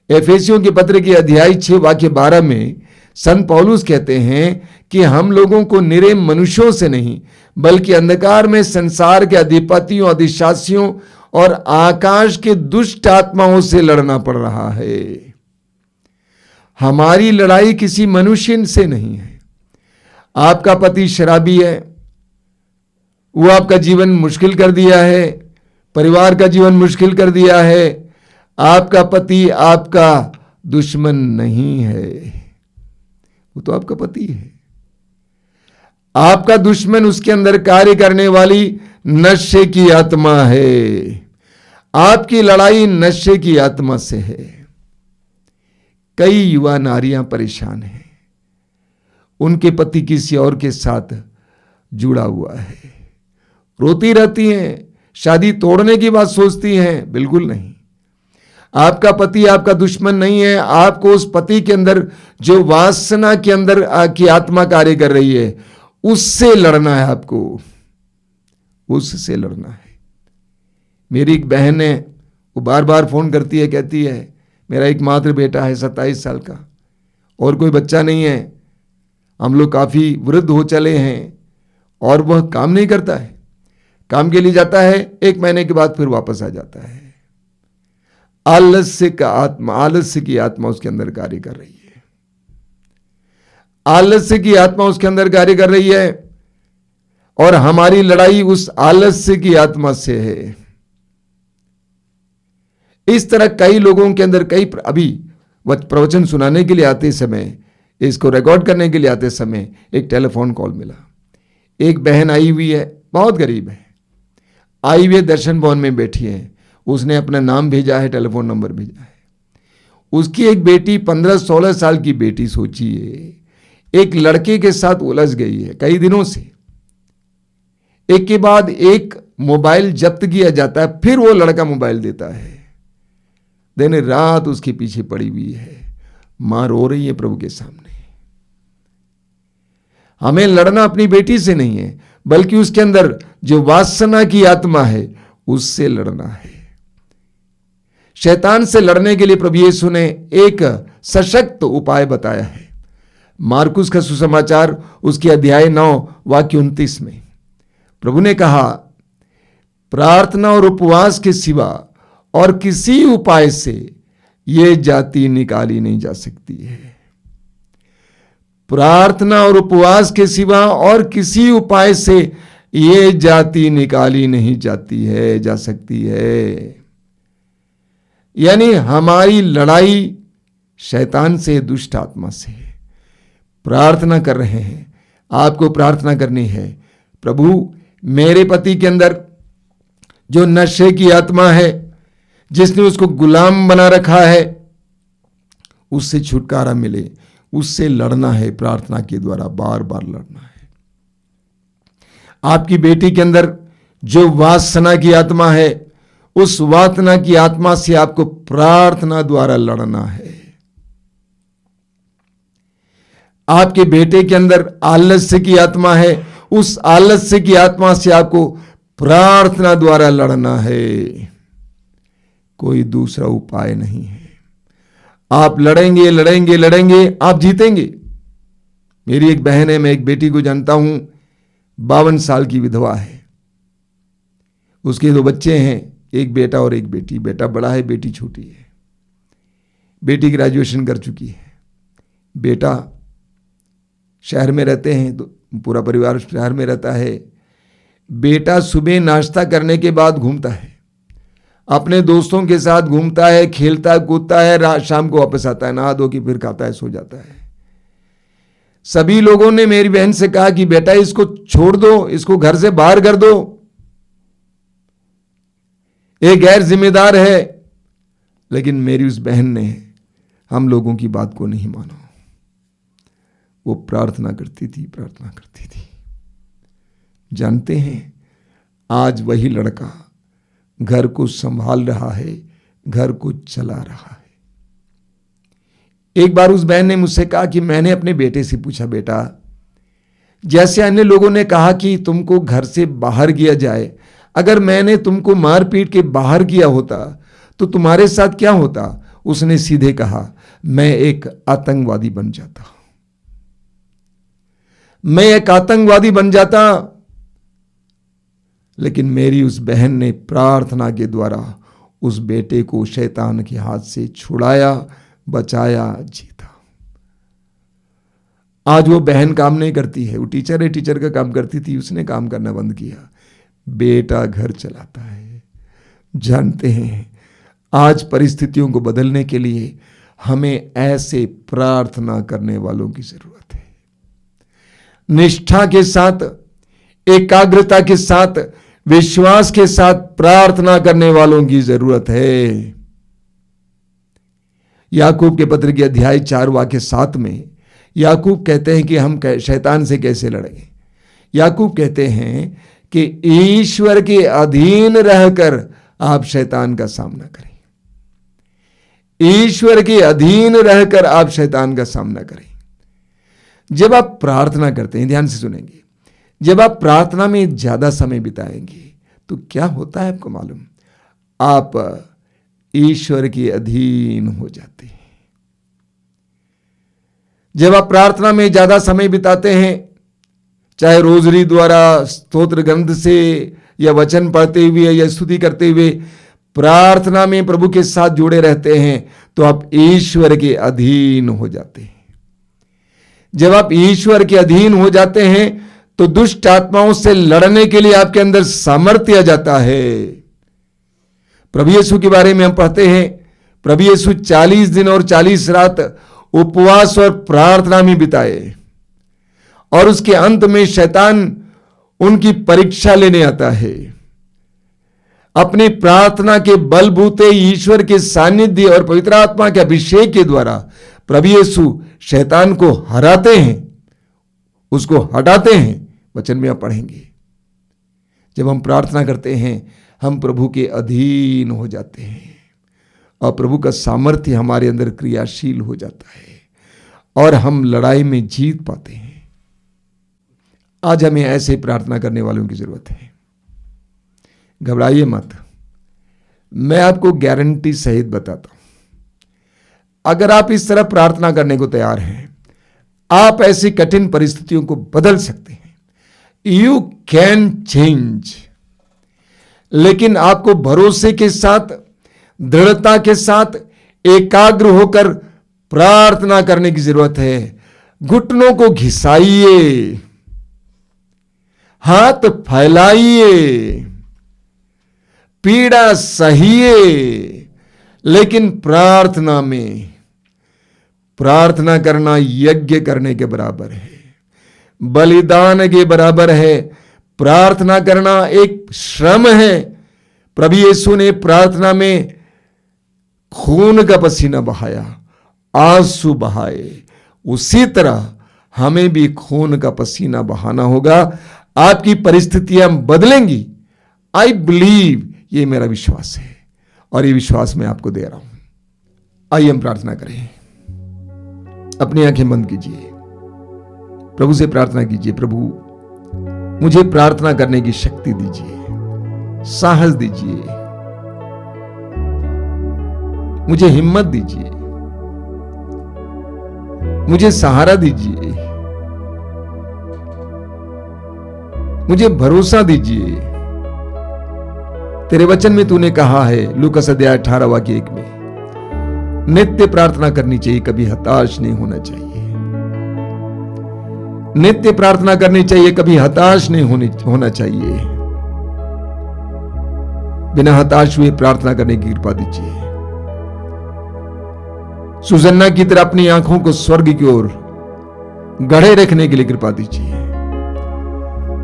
एफेसियों के पत्र के अध्याय 6 वाक्य 12 में संत पौलुस कहते हैं कि हम लोगों को निरे मनुष्यों से नहीं बल्कि अंधकार में संसार के अधिपतियों, अधिशासियों और आकाश के दुष्ट आत्माओं से लड़ना पड़ रहा है। हमारी लड़ाई किसी मनुष्य से नहीं है। आपका पति शराबी है, वो आपका जीवन मुश्किल कर दिया है, परिवार का जीवन मुश्किल कर दिया है। आपका पति आपका दुश्मन नहीं है, वो तो आपका पति है। आपका दुश्मन उसके अंदर कार्य करने वाली नशे की आत्मा है। आपकी लड़ाई नशे की आत्मा से है। कई युवा नारियां परेशान हैं, उनके पति किसी और के साथ जुड़ा हुआ है, रोती रहती हैं, शादी तोड़ने की बात सोचती हैं। बिल्कुल नहीं, आपका पति आपका दुश्मन नहीं है। आपको उस पति के अंदर जो वासना के अंदर की आत्मा कार्य कर रही है उससे लड़ना है। आपको उससे लड़ना है। मेरी एक बहन है, वो बार बार फोन करती है, कहती है मेरा एकमात्र बेटा है 27 साल का, और कोई बच्चा नहीं है, हम लोग काफी वृद्ध हो चले हैं और वह काम नहीं करता है। काम के लिए जाता है, 1 महीने के बाद फिर वापस आ जाता है। आलस्य की आत्मा उसके अंदर कार्य कर रही है। आलस्य की आत्मा उसके अंदर कार्य कर रही है और हमारी लड़ाई उस आलस्य की आत्मा से है। इस तरह कई लोगों के अंदर अभी प्रवचन सुनाने के लिए आते समय, इसको रिकॉर्ड करने के लिए आते समय एक टेलीफोन कॉल मिला। एक बहन आई हुई है, बहुत गरीब है, आई हुई दर्शन भवन में बैठी है। उसने अपना नाम भेजा है, टेलीफोन नंबर भेजा है। उसकी एक बेटी 15-16 साल की बेटी, सोचिए, एक लड़के के साथ उलझ गई है कई दिनों से। एक के बाद एक मोबाइल जब्त किया जाता है, फिर वो लड़का मोबाइल देता है। दिन रात उसके पीछे पड़ी हुई है। मां रो रही है प्रभु के सामने। हमें लड़ना अपनी बेटी से नहीं है, बल्कि उसके अंदर जो वासना की आत्मा है उससे लड़ना है। शैतान से लड़ने के लिए प्रभु यीशु ने एक सशक्त उपाय बताया है। मार्कुस का सुसमाचार उसके अध्याय 9 वाक्य 29 में प्रभु ने कहा, प्रार्थना और उपवास के सिवा और किसी उपाय से यह जाति निकाली नहीं जा सकती है। प्रार्थना और उपवास के सिवा और किसी उपाय से ये जाति निकाली नहीं जाती है, जा सकती है। यानी हमारी लड़ाई शैतान से, दुष्ट आत्मा से। प्रार्थना कर रहे हैं, आपको प्रार्थना करनी है, प्रभु मेरे पति के अंदर जो नशे की आत्मा है, जिसने उसको गुलाम बना रखा है, उससे छुटकारा मिले, उससे लड़ना है। प्रार्थना के द्वारा बार बार लड़ना है। आपकी बेटी के अंदर जो वासना की आत्मा है, उस वासना की आत्मा से आपको प्रार्थना द्वारा लड़ना है। आपके बेटे के अंदर आलस्य की आत्मा है, उस आलस्य की आत्मा से आपको प्रार्थना द्वारा लड़ना है। कोई दूसरा उपाय नहीं है। आप लड़ेंगे लड़ेंगे लड़ेंगे, आप जीतेंगे। मेरी एक बहन है, मैं एक बेटी को जानता हूं, 52 साल की विधवा है। उसके 2 बच्चे हैं, एक बेटा और एक बेटी। बेटा बड़ा है, बेटी छोटी है। बेटी ग्रेजुएशन कर चुकी है। बेटा शहर में रहते हैं, तो पूरा परिवार शहर में रहता है। बेटा सुबह नाश्ता करने के बाद घूमता है, अपने दोस्तों के साथ घूमता है, खेलता कूदता है, रात शाम को वापस आता है, नहा धो के फिर खाता है, सो जाता है। सभी लोगों ने मेरी बहन से कहा कि बेटा इसको छोड़ दो, इसको घर से बाहर कर दो, ये गैर जिम्मेदार है। लेकिन मेरी उस बहन ने हम लोगों की बात को नहीं माना। वो प्रार्थना करती थी, प्रार्थना करती थी। जानते हैं, आज वही लड़का घर को संभाल रहा है, घर को चला रहा है। एक बार उस बहन ने मुझसे कहा कि मैंने अपने बेटे से पूछा, बेटा जैसे अन्य लोगों ने कहा कि तुमको घर से बाहर किया जाए, अगर मैंने तुमको मार पीट के बाहर किया होता तो तुम्हारे साथ क्या होता? उसने सीधे कहा, मैं एक आतंकवादी बन जाता, मैं एक आतंकवादी बन जाता। लेकिन मेरी उस बहन ने प्रार्थना के द्वारा उस बेटे को शैतान के हाथ से छुड़ाया, बचाया, जीता। आज वो बहन काम नहीं करती है, वो टीचर है, टीचर का काम करती थी, उसने काम करना बंद किया। बेटा घर चलाता है। जानते हैं, आज परिस्थितियों को बदलने के लिए हमें ऐसे प्रार्थना करने वालों की जरूरत है। निष्ठा के साथ, एकाग्रता के साथ, विश्वास के साथ प्रार्थना करने वालों की जरूरत है। याकूब के पत्र के अध्याय 4 वाक्य 7 में याकूब कहते हैं कि हम शैतान से कैसे लड़ेंगे। याकूब कहते हैं कि ईश्वर के अधीन रहकर आप शैतान का सामना करें। ईश्वर के अधीन रहकर आप शैतान का सामना करें। जब आप प्रार्थना करते हैं, ध्यान से सुनेंगे, जब आप प्रार्थना में ज्यादा समय बिताएंगे तो क्या होता है आपको मालूम? आप ईश्वर के अधीन हो जाते हैं। जब आप प्रार्थना में ज्यादा समय बिताते हैं, चाहे रोजरी द्वारा, स्तोत्र ग्रंथ से, या वचन पढ़ते हुए, या स्तुति करते हुए प्रार्थना में प्रभु के साथ जुड़े रहते हैं, तो आप ईश्वर के अधीन हो जाते हैं। जब आप ईश्वर के अधीन हो जाते हैं तो दुष्ट आत्माओं से लड़ने के लिए आपके अंदर सामर्थ्य आ जाता है। प्रभु यीशु के बारे में हम पढ़ते हैं, प्रभु यीशु 40 दिन और 40 रात उपवास और प्रार्थना में बिताए, और उसके अंत में शैतान उनकी परीक्षा लेने आता है। अपनी प्रार्थना के बलबूते ईश्वर के सानिध्य और पवित्र आत्मा के अभिषेक के द्वारा प्रभु यीशु शैतान को हराते हैं, उसको हटाते हैं। वचन में आप पढ़ेंगे, जब हम प्रार्थना करते हैं हम प्रभु के अधीन हो जाते हैं और प्रभु का सामर्थ्य हमारे अंदर क्रियाशील हो जाता है और हम लड़ाई में जीत पाते हैं। आज हमें ऐसे प्रार्थना करने वालों की जरूरत है। घबराइए मत, मैं आपको गारंटी सहित बताता हूं, अगर आप इस तरह प्रार्थना करने को तैयार हैं, आप ऐसी कठिन परिस्थितियों को बदल सकते हैं। You can change. लेकिन आपको भरोसे के साथ, दृढ़ता के साथ, एकाग्र होकर प्रार्थना करने की जरूरत है। घुटनों को घिसाइए, हाथ फैलाइए, पीड़ा सहिए, लेकिन प्रार्थना में, प्रार्थना करना यज्ञ करने के बराबर है, बलिदान के बराबर है। प्रार्थना करना एक श्रम है। प्रभु यीशु ने प्रार्थना में खून का पसीना बहाया, आंसू बहाए। उसी तरह हमें भी खून का पसीना बहाना होगा। आपकी परिस्थितियां बदलेंगी। आई बिलीव, ये मेरा विश्वास है और ये विश्वास मैं आपको दे रहा हूं। आइए हम प्रार्थना करें। अपनी आंखें बंद कीजिए, प्रभु से प्रार्थना कीजिए। प्रभु, मुझे प्रार्थना करने की शक्ति दीजिए, साहस दीजिए, मुझे हिम्मत दीजिए, मुझे सहारा दीजिए, मुझे भरोसा दीजिए। तेरे वचन में तूने कहा है, लूकास अध्याय 18 वाक्य 1 में, नित्य प्रार्थना करनी चाहिए, कभी हताश नहीं होना चाहिए। नित्य प्रार्थना करनी चाहिए, कभी हताश नहीं होना चाहिए। बिना हताश हुए प्रार्थना करने की कृपा दीजिए। सुजन्ना की तरह अपनी आंखों को स्वर्ग की ओर गढ़े रखने के लिए कृपा दीजिए।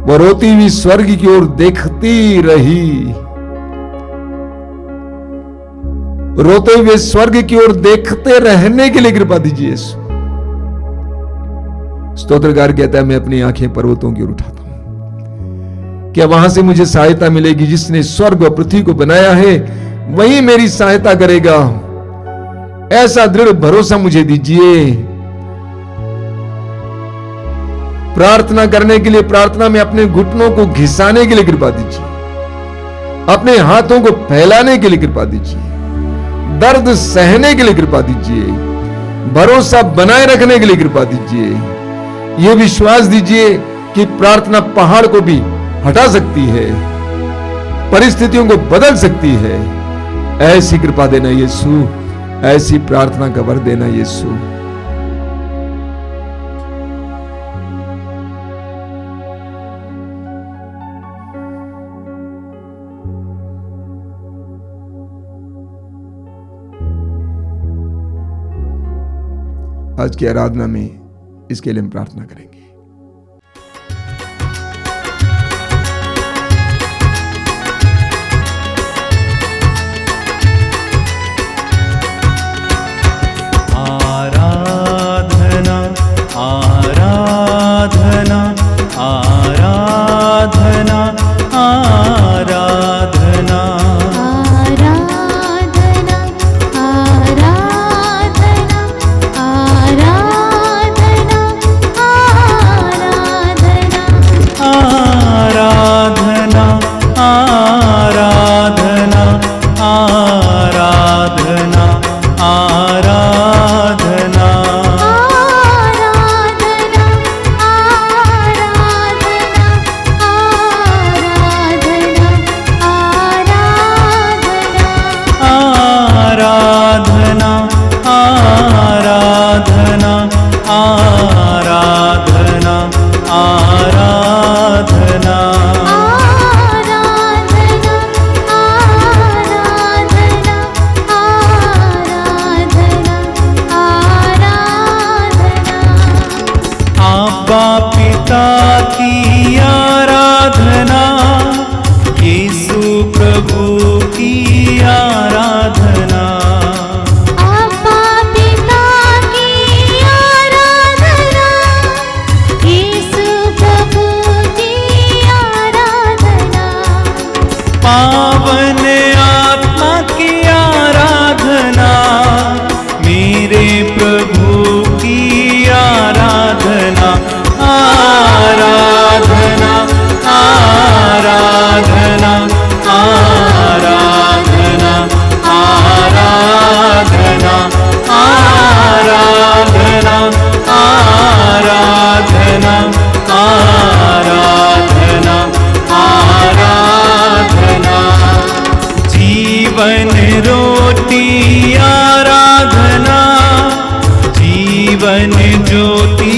वो रोती हुई स्वर्ग की ओर देखती रही, रोते हुए स्वर्ग की ओर देखते रहने के लिए कृपा दीजिए। स्तोत्रकार कहता है, मैं अपनी आंखें पर्वतों की ओर उठाता हूं। क्या वहां से मुझे सहायता मिलेगी? जिसने स्वर्ग और पृथ्वी को बनाया है वही मेरी सहायता करेगा। ऐसा दृढ़ भरोसा मुझे दीजिए। प्रार्थना करने के लिए, प्रार्थना में अपने घुटनों को घिसाने के लिए कृपा दीजिए। अपने हाथों को फैलाने के लिए कृपा दीजिए। दर्द सहने के लिए कृपा दीजिए। भरोसा बनाए रखने के लिए कृपा दीजिए। यह विश्वास दीजिए कि प्रार्थना पहाड़ को भी हटा सकती है, परिस्थितियों को बदल सकती है। ऐसी कृपा देना यीशु, ऐसी प्रार्थना का वर देना यीशु। आज की आराधना में इसके लिए हम प्रार्थना करेंगे। आराधना आराधना आराधना आराधना पिता की आराधना, यीशु प्रभु की आराधना। आबा पिता की आराधना, यीशु प्रभु की आराधना। पावन आत्मा की आराधना, मेरे प्रभु की आराधना। आराधना आराधना आराधना आराधना आराधना आराधना आराधना आराधना। जीवन रोटी आराधना, जीवन ज्योति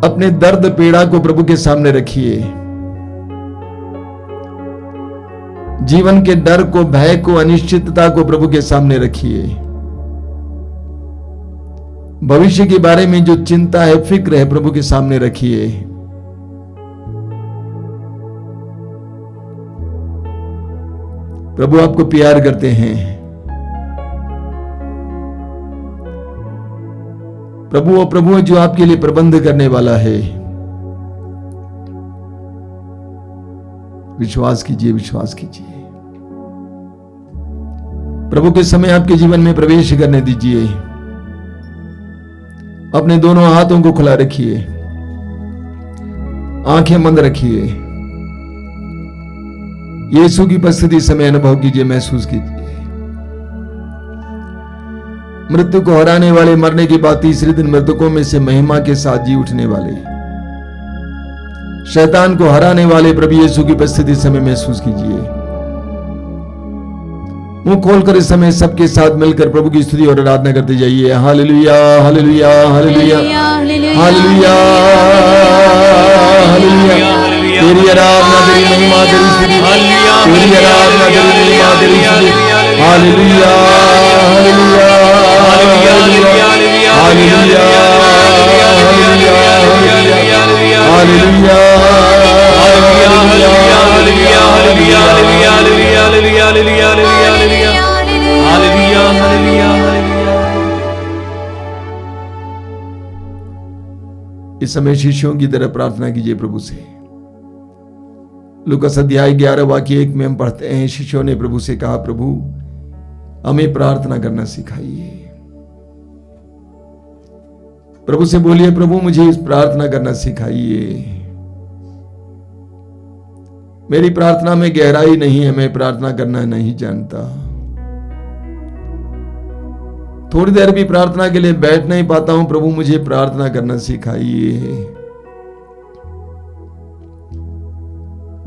अपने दर्द पीड़ा को प्रभु के सामने रखिए। जीवन के डर को, भय को, अनिश्चितता को प्रभु के सामने रखिए। भविष्य के बारे में जो चिंता है, फिक्र है, प्रभु के सामने रखिए। प्रभु आपको प्यार करते हैं। प्रभु वो प्रभु है जो आपके लिए प्रबंध करने वाला है। विश्वास कीजिए, विश्वास कीजिए। प्रभु के समय आपके जीवन में प्रवेश करने दीजिए। अपने दोनों हाथों को खुला रखिए, आंखें बंद रखिए। यीशु की उपस्थिति समय अनुभव कीजिए, महसूस कीजिए। मृत्यु को हराने वाले, मरने के बाद तीसरे दिन मृतकों में से महिमा के साथ जी उठने वाले, शैतान को हराने वाले प्रभु यीशु की उपस्थिति समय महसूस कीजिए। मुंह खोलकर इस समय सबके साथ मिलकर प्रभु की स्तुति और आराधना करते जाइए। Hallelujah, hallelujah, hallelujah, hallelujah, hallelujah. तेरी आराधना, तेरी महिमा, तेरी स्तुति, तेरी आराधना, तेरी महिमा, तेरी स्तुति। Hallelujah, hallelujah, hallelujah, hallelujah, hallelujah, इस समय शिष्यों की तरह प्रार्थना कीजिए प्रभु से। लूकास अध्याय 11 वाक्य 1 में हम पढ़ते हैं, शिष्यों ने प्रभु से कहा, प्रभु हमें प्रार्थना करना सिखाइए। प्रभु से बोलिए, प्रभु मुझे इस प्रार्थना करना सिखाइए। मेरी प्रार्थना में गहराई नहीं है, मैं प्रार्थना करना नहीं जानता। थोड़ी देर भी प्रार्थना के लिए बैठ नहीं पाता हूं। प्रभु मुझे प्रार्थना करना सिखाइए।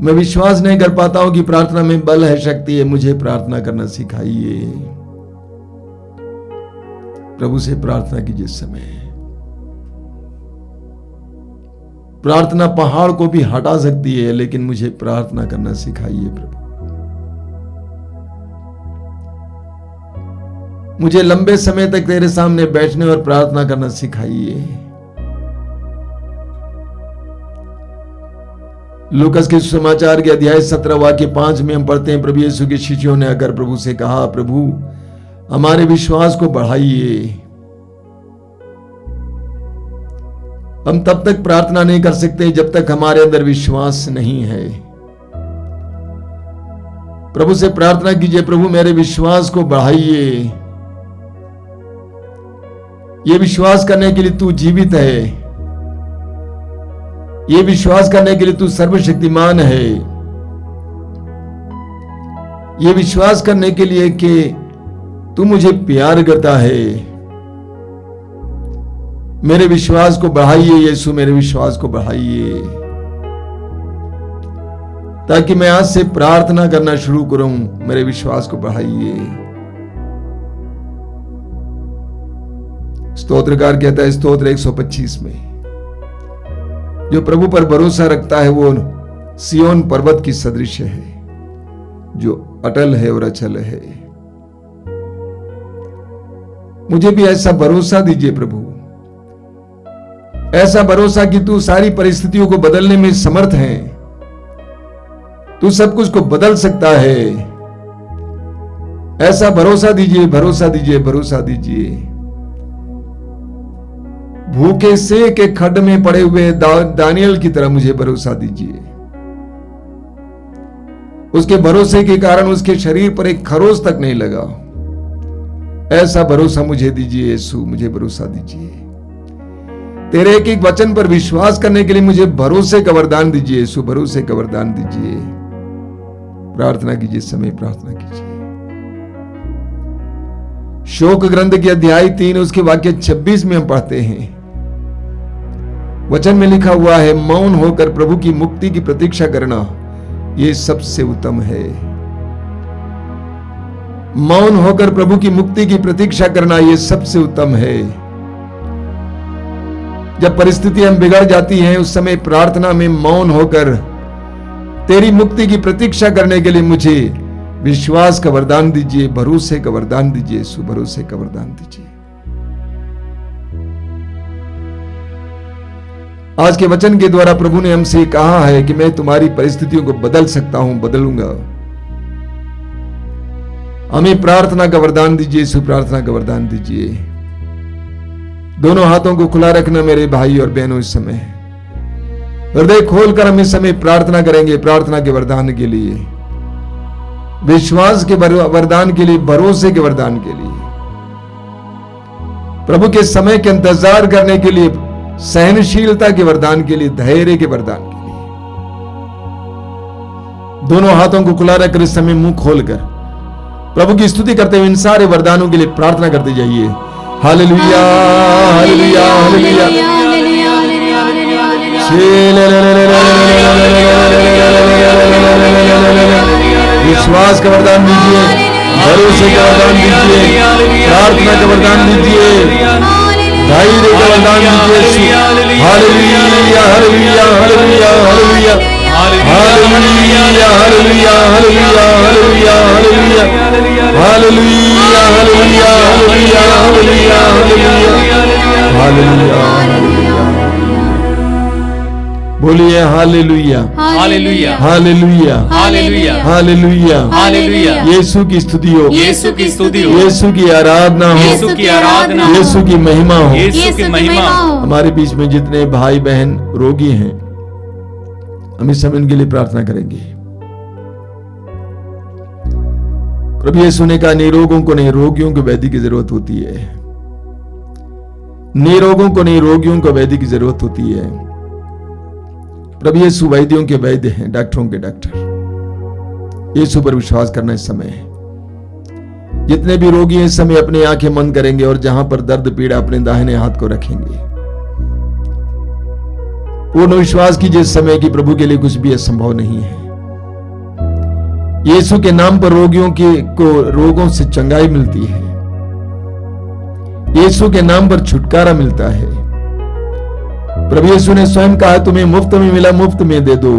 मैं विश्वास नहीं कर पाता हूं कि प्रार्थना में बल है, शक्ति है। मुझे प्रार्थना करना सिखाइए। प्रभु से प्रार्थना कीजिए। समय प्रार्थना पहाड़ को भी हटा सकती है, लेकिन मुझे प्रार्थना करना सिखाइए प्रभु। मुझे लंबे समय तक तेरे सामने बैठने और प्रार्थना करना सिखाइए। लूकास के समाचार के अध्याय 17 वाक्य 5 में हम पढ़ते हैं, प्रभु यीशु के शिष्यों ने आकर प्रभु से कहा, प्रभु हमारे विश्वास को बढ़ाइए। हम तब तक प्रार्थना नहीं कर सकते जब तक हमारे अंदर विश्वास नहीं है। प्रभु से प्रार्थना कीजिए, प्रभु मेरे विश्वास को बढ़ाइए। ये विश्वास करने के लिए तू जीवित है। ये विश्वास करने के लिए तू सर्वशक्तिमान है। ये विश्वास करने के लिए कि तू मुझे प्यार करता है। मेरे विश्वास को बढ़ाइए यीशु, मेरे विश्वास को बढ़ाइए, ताकि मैं आज से प्रार्थना करना शुरू करूं। मेरे विश्वास को बढ़ाइए। स्तोत्रकार कहता है स्तोत्र 125 में, जो प्रभु पर भरोसा रखता है वो सियोन पर्वत की सदृश है, जो अटल है और अचल है। मुझे भी ऐसा भरोसा दीजिए प्रभु, ऐसा भरोसा कि तू सारी परिस्थितियों को बदलने में समर्थ है। तू सब कुछ को बदल सकता है। ऐसा भरोसा दीजिए, भरोसा दीजिए, भरोसा दीजिए। भूखे से के खड्ड में पड़े हुए दानियल की तरह मुझे भरोसा दीजिए। उसके भरोसे के कारण उसके शरीर पर एक खरोच तक नहीं लगा। ऐसा भरोसा मुझे दीजिए यीशु, मुझे भरोसा दीजिए। तेरे एक एक वचन पर विश्वास करने के लिए मुझे भरोसे का वरदान दीजिए यीशु, भरोसे का वरदान दीजिए। प्रार्थना कीजिए, समय प्रार्थना कीजिए। शोक ग्रंथ के अध्याय 3 उसके वाक्य 26 में हम पढ़ते हैं, वचन में लिखा हुआ है, मौन होकर प्रभु की मुक्ति की प्रतीक्षा करना यह सबसे उत्तम है। मौन होकर प्रभु की मुक्ति की प्रतीक्षा करना यह सबसे उत्तम है। जब परिस्थितियां बिगड़ जाती हैं, उस समय प्रार्थना में मौन होकर तेरी मुक्ति की प्रतीक्षा करने के लिए मुझे विश्वास का वरदान दीजिए, भरोसे का वरदान दीजिए, सुभरोसे का वरदान दीजिए। आज के वचन के द्वारा प्रभु ने हमसे कहा है कि मैं तुम्हारी परिस्थितियों को बदल सकता हूं, बदलूंगा। हमें प्रार्थना का वरदान दीजिए, सुप्रार्थना का वरदान दीजिए। दोनों हाथों को खुला रखना मेरे भाई और बहनों। इस समय हृदय खोलकर हम इस समय प्रार्थना करेंगे, प्रार्थना के वरदान के लिए, विश्वास के वरदान के लिए, भरोसे के वरदान के लिए, प्रभु के समय के इंतजार करने के लिए, सहनशीलता के वरदान के लिए, धैर्य के वरदान के लिए। दोनों हाथों को खुला रखकर इस समय मुंह खोलकर प्रभु की स्तुति करते हुए इन सारे वरदानों के लिए प्रार्थना करते जाइए। Hallelujah, hallelujah, hallelujah. विश्वास का वरदान दीजिए, भरोसे का वरदान दीजिए, प्रार्थना का वरदान दीजिए, धैर्य का वरदान दीजिए। Hallelujah, hallelujah, hallelujah, hallelujah, hallelujah, hallelujah, hallelujah, hallelujah, hallelujah, hallelujah, hallelujah, hallelujah, hallelujah, hallelujah. बोलिए hallelujah, hallelujah, hallelujah, hallelujah, hallelujah, hallelujah. यीशु की स्तुति हो, यीशु की स्तुति हो, यीशु की आराधना हो, यीशु की आराधना हो, यीशु की महिमा हो। यीशु की महिमा हो। हमारे बीच में जितने भाई बहन रोगी हैं, हम इस समय उनके लिए प्रार्थना करेंगे। प्रभु यीशु ने कहा, निरोगों को नहीं, रोगियों को वैद्य की जरूरत होती है। निरोगों को नहीं, रोगियों को वैद्य की जरूरत होती है। प्रभु यीशु वैद्यों के वैद्य हैं, डॉक्टरों के डॉक्टर। यीशु पर विश्वास करना इस समय है। जितने भी रोगी हैं इस समय अपनी आंखें बंद करेंगे और जहां पर दर्द पीड़ा अपने दाहिने हाथ को रखेंगे। पूर्ण विश्वास कीजिए इस समय कि प्रभु के लिए कुछ भी असंभव नहीं है। यीशु के नाम पर रोगियों को रोगों से चंगाई मिलती है। यीशु के नाम पर छुटकारा मिलता है। प्रभु यीशु ने स्वयं कहा, तुम्हें मुफ्त में मिला, मुफ्त में दे दो।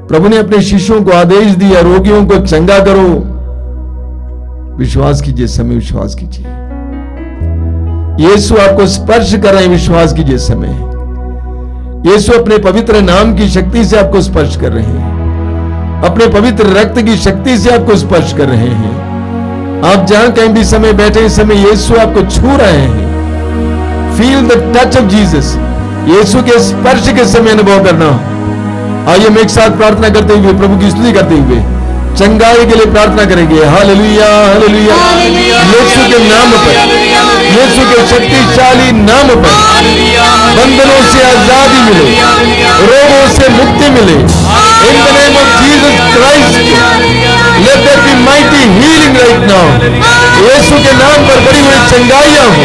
प्रभु ने अपने शिष्यों को आदेश दिया, रोगियों को चंगा करो। विश्वास कीजिए, समय विश्वास कीजिए। यीशु आपको स्पर्श कर रहे हैं, विश्वास कीजिए समय। यीशु अपने पवित्र नाम की शक्ति से आपको स्पर्श कर रहे हैं, अपने पवित्र रक्त की शक्ति से आपको स्पर्श कर रहे हैं। आप जहां कहीं भी समय बैठे, इस समय यीशु आपको छू रहे हैं। Feel the touch of Jesus. यीशु के स्पर्श के समय अनुभव करना। आइए हम एक साथ प्रार्थना करते हुए, प्रभु की स्तुति करते हुए चंगाई के लिए प्रार्थना करेंगे। Hallelujah, hallelujah. यीशु के नाम पर, यीशु के शक्तिशाली नाम पर बंधनों से आजादी मिले, रोगों से मुक्ति मिले। In the name of Jesus Christ, let there be mighty healing right now. यीशु के नाम पर बड़ी बड़ी चंगाइयां हो।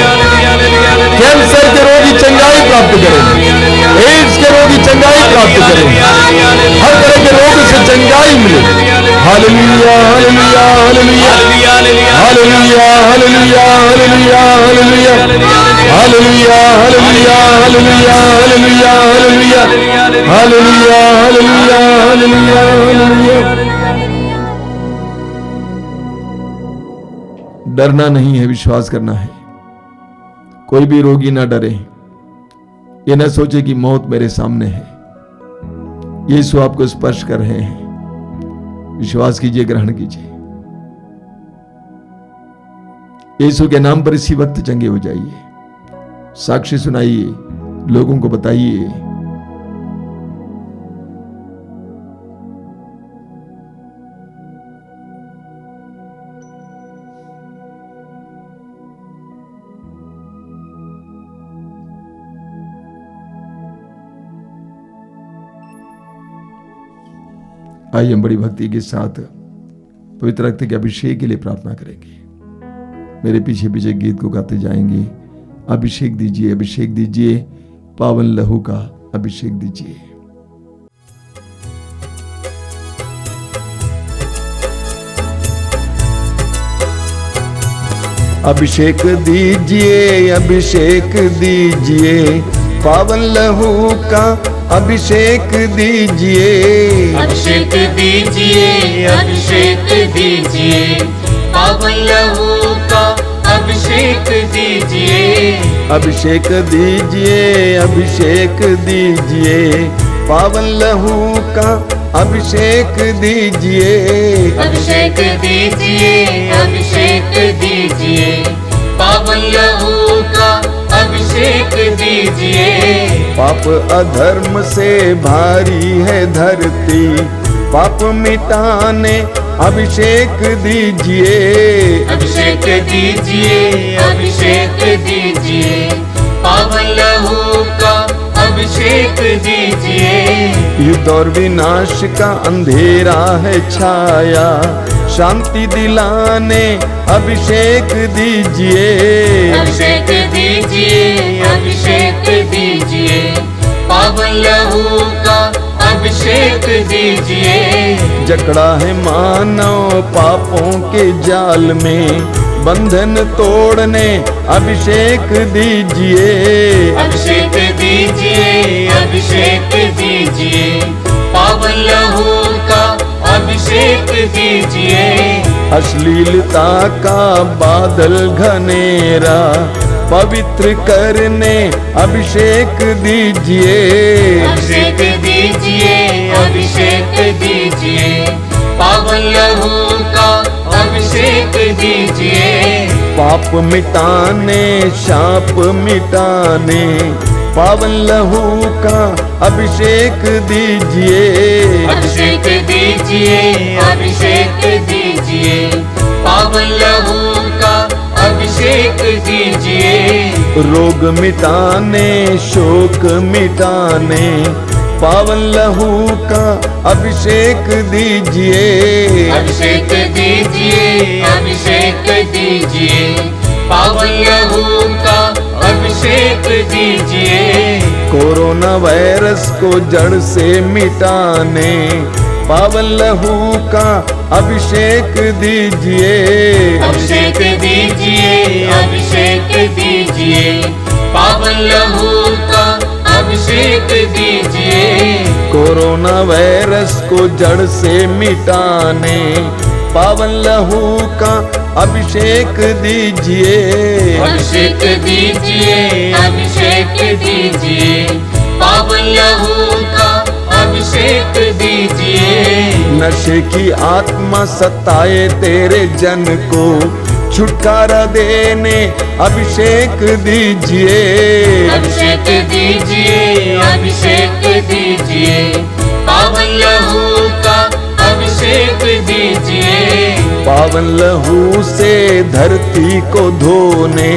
कैंसर के रोगी चंगाई प्राप्त करें, एड्स के रोगी चंगाई प्राप्त करें, हर तरह के रोग से चंगाई मिले। Hallelujah, hallelujah, hallelujah, hallelujah, hallelujah, hallelujah, hallelujah, hallelujah, hallelujah, hallelujah, hallelujah, hallelujah, hallelujah, hallelujah, hallelujah. डरना नहीं है, विश्वास करना है। कोई भी रोगी ना डरे, ये ना सोचे कि मौत मेरे सामने है। यीशु आपको स्पर्श कर रहे हैं। विश्वास कीजिए, ग्रहण कीजिए। यीशु के नाम पर इसी वक्त चंगे हो जाइए। साक्षी सुनाइए, लोगों को बताइए। आइए हम बड़ी भक्ति के साथ पवित्र रक्त के अभिषेक के लिए प्रार्थना करेंगे। मेरे पीछे पीछे गीत को गाते जाएंगे। अभिषेक दीजिए, अभिषेक दीजिए, पावन लहू का अभिषेक दीजिए। अभिषेक दीजिए, अभिषेक दीजिए, पावन लहू का अभिषेक दीजिए। अभिषेक दीजिए, अभिषेक दीजिए, पावन लहू का अभिषेक दीजिए। अभिषेक दीजिए, अभिषेक दीजिए, पावन लहू का अभिषेक दीजिए। अभिषेक दीजिए, अभिषेक दीजिए, पावन लहू का अभिषेक दीजिए। पाप अधर्म से भारी है धरती, पाप मिटाने अभिषेक दीजिए। अभिषेक दीजिए, अभिषेक दीजिए, पावन लहू का अभिषेक दीजिए। युद्ध और विनाश का अंधेरा है छाया, शांति दिलाने अभिषेक दीजिए। अभिषेक दीजिए, अभिषेक दीजिए, पावन लहू का अभिषेक दीजिए। जकड़ा है मानव पापों के जाल में, बंधन तोड़ने अभिषेक दीजिए। अभिषेक दीजिए, अभिषेक दीजिए, पावन लहू का अभिषेक दीजिए। अश्लीलता का बादल घनेरा पवित्र करने अभिषेक दीजिए। अभिषेक दीजिए, अभिषेक दीजिए, पावन लहू का अभिषेक दीजिए। पाप मिटाने शाप मिटाने पावन लहू का अभिषेक दीजिए। अभिषेक दीजिए, अभिषेक दीजिए, पावन लहू का अभिषेक दीजिए। रोग मिटाने शोक मिटाने पावन लहू का अभिषेक दीजिए। अभिषेक दीजिए, अभिषेक दीजिए, पावन लहू का अभिषेक दीजिए। कोरोना वायरस को जड़ से मिटाने पावन लहू का अभिषेक दीजिए। अभिषेक दीजिए, अभिषेक दीजिए, पावन लहू का अभिषेक दीजिए। कोरोना वायरस को जड़ से मिटाने पावन लहू का अभिषेक दीजिए। अभिषेक दीजिए, अभिषेक दीजिए, पावन लहू का अभिषेक दीजिए। नशे की आत्मा सताए तेरे जन को छुटकारा देने अभिषेक दीजिए। अभिषेक दीजिए, अभिषेक दीजिए, पावन लहू का अभिषेक दीजिए। पावन लहू से धरती को धोने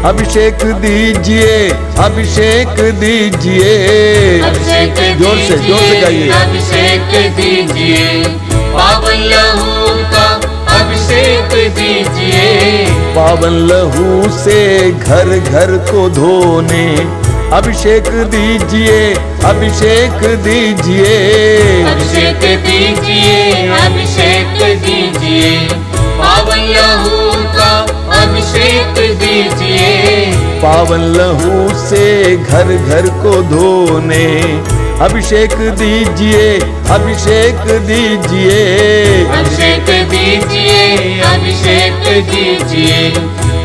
अभिषेक दीजिए, अभिषेक दीजिए। अभिषेक जोर से गाइए। अभिषेक दीजिए, पावन लहू का अभिषेक दीजिए। पावन लहू से घर घर को धोने अभिषेक दीजिए, अभिषेक दीजिए। अभिषेक दीजिए, अभिषेक दीजिए, पावन लहू का अभिषेक दीजिए। पावन लहू से घर घर को धोने अभिषेक दीजिए, अभिषेक दीजिए। अभिषेक दीजिए, अभिषेक दीजिए,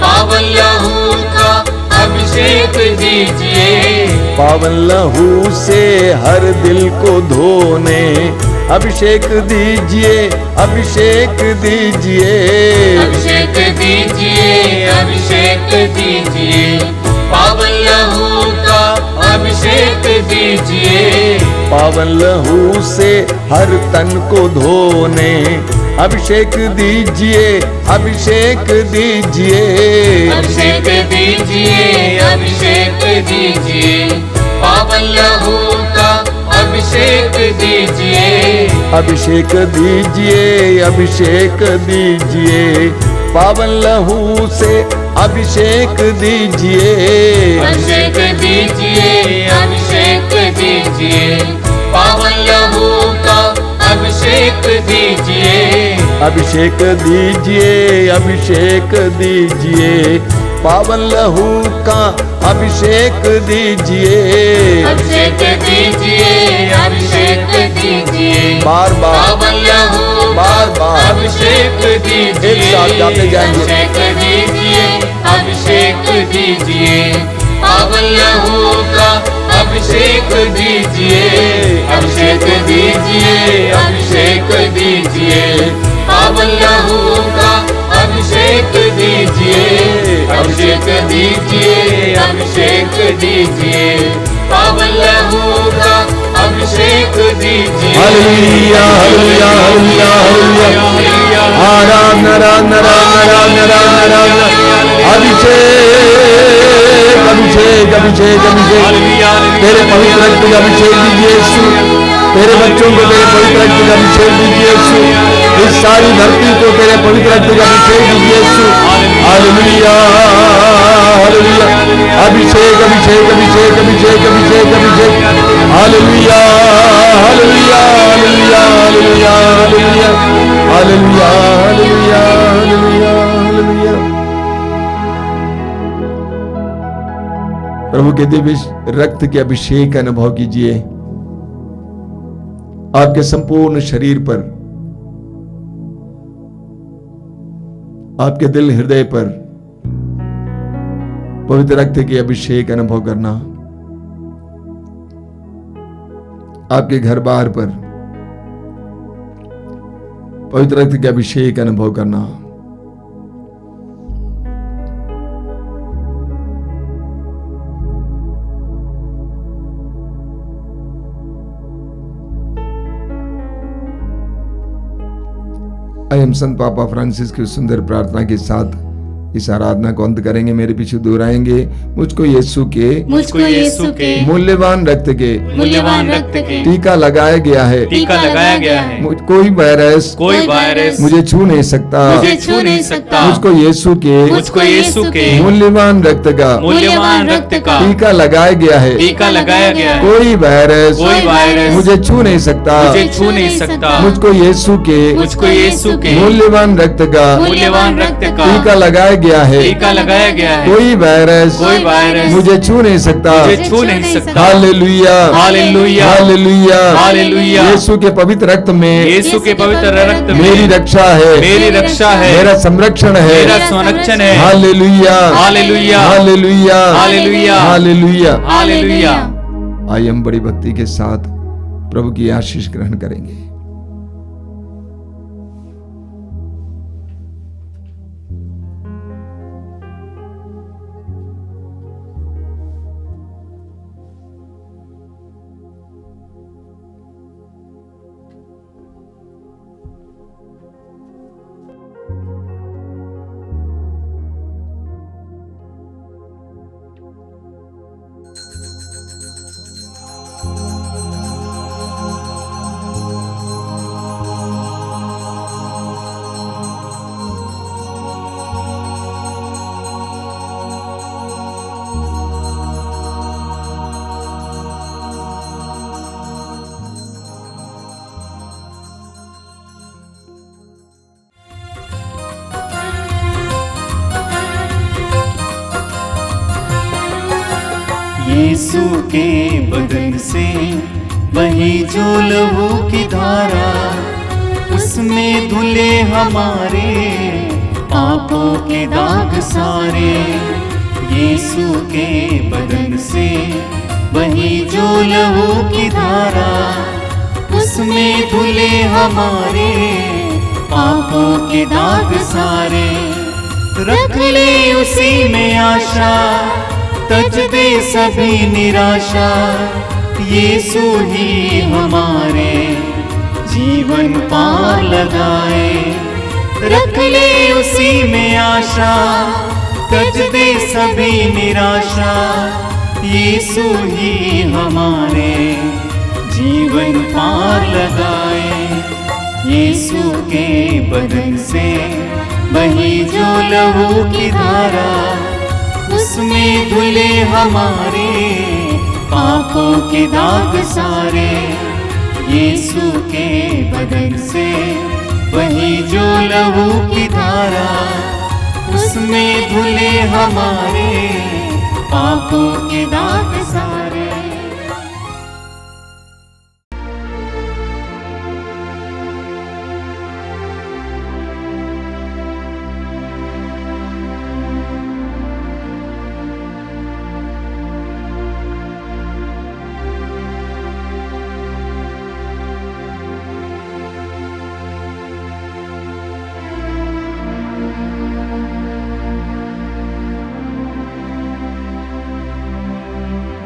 पावन लहू का अभिषेक दीजिए। पावन लहू से हर दिल को धोने अभिषेक दीजिए, अभिषेक दीजिए। अभिषेक दीजिए, अभिषेक दीजिए, पावन लहू का अभिषेक दीजिए। पावन लहू से हर तन को धोने अभिषेक दीजिए, अभिषेक दीजिए। अभिषेक दीजिए, अभिषेक दीजिए, पावन लहू का अभिषेक दीजिए। अभिषेक दीजिए, अभिषेक दीजिए, पावन लहू से अभिषेक दीजिए। अभिषेक दीजिए, अभिषेक दीजिए, पावन लहू का अभिषेक दीजिए। अभिषेक दीजिए, अभिषेक दीजिए, पावन लहू का अभिषेक दीजिए, अभिषेक दीजिए, अभिषेक दीजिए, बार बार पावन लहू बार बार अभिषेक दीजिए, एक साथ गाते जाएंगे। अभिषेक दीजिए, अभिषेक दीजिए, पावन लहू का अभिषेक दीजिए, अभिषेक दीजिए, अभिषेक दीजिए, पावन लहू का अभिषेक दीजिए, अभिषेक दीजिए, अभिषेक दीजिए, पावन लहू का अभिषेक दीजिए। Hallelujah, hallelujah, hallelujah, hallelujah. आराधना, आराधना, आराधना, आराधना, आराधना। अभिषेक, अभिषेक, अभिषेक, अभिषेक। तेरे पवित्र रक्त का अभिषेक दीजिए यीशु। तेरे बच्चों को तेरे पवित्र रक्त का अभिषेक दीजिए यीशु। इस सारी धरती को तेरे पवित्र रक्त का अभिषेक दीजिए यीशु। Hallelujah, hallelujah. अभिषेक, अभिषेक, अभिषेक, अभिषेक, अभिषेक, अभिषेक। Hallelujah, hallelujah, hallelujah, hallelujah, hallelujah, hallelujah, hallelujah, hallelujah, hallelujah. प्रभु के दिव्य रक्त के अभिषेक का अनुभव कीजिए। आपके संपूर्ण शरीर पर, आपके दिल हृदय पर पवित्र रक्त के अभिषेक का अनुभव करना। आपके घर बार पर पवित्र रक्त के अभिषेक का अनुभव करना। आइए हम संत पापा फ्रांसिस की सुंदर प्रार्थना के साथ इस आराधना को अंत करेंगे। मेरे पीछे दोहराएंगे। मुझको यीशु के मूल्यवान रक्त के टीका लगाया गया है, टीका लगाया गया है। कोई वायरस मुझे छू नहीं सकता, मुझको यीशु के मूल्यवान रक्त का टीका लगाया गया है, टीका लगाया गया है। कोई वायरस मुझे छू नहीं सकता, मुझको यीशु के मूल्यवान रक्त का टीका लगाया गया है, टीका लगाया गया है। कोई वायरस मुझे छू नहीं सकता, हालेलुया, हालेलुया, हालेलुया, हालेलुया। यीशु के पवित्र रक्त में मेरी रक्षा है, मेरा संरक्षण है, मेरा संरक्षण है। Hallelujah, hallelujah, hallelujah, hallelujah, hallelujah. Hallelujah. आइए हम बड़ी भक्ति के साथ प्रभु की आशीष ग्रहण करेंगे। यीशु के बदन से वही जो लहू की धारा, उसमें धुले हमारे पापों के दाग सारे। यीशु के बदन से वही जो लहू की धारा, उसमें धुले हमारे पापों के दाग सारे। रख ले उसी में आशा, तज दे सभी निराशा। यीशु ही हमारे जीवन पार लगाए। रख ले उसी में आशा, तज दे सभी निराशा। यीशु ही हमारे जीवन पार लगाए। यीशु के बदन से वही जो लहू की धारा, उसमें धुले हमारे पापों के दाग सारे। यीशु के बदन से वही जो लहू की धारा, उसमें धुले हमारे पापों के दाग सारे।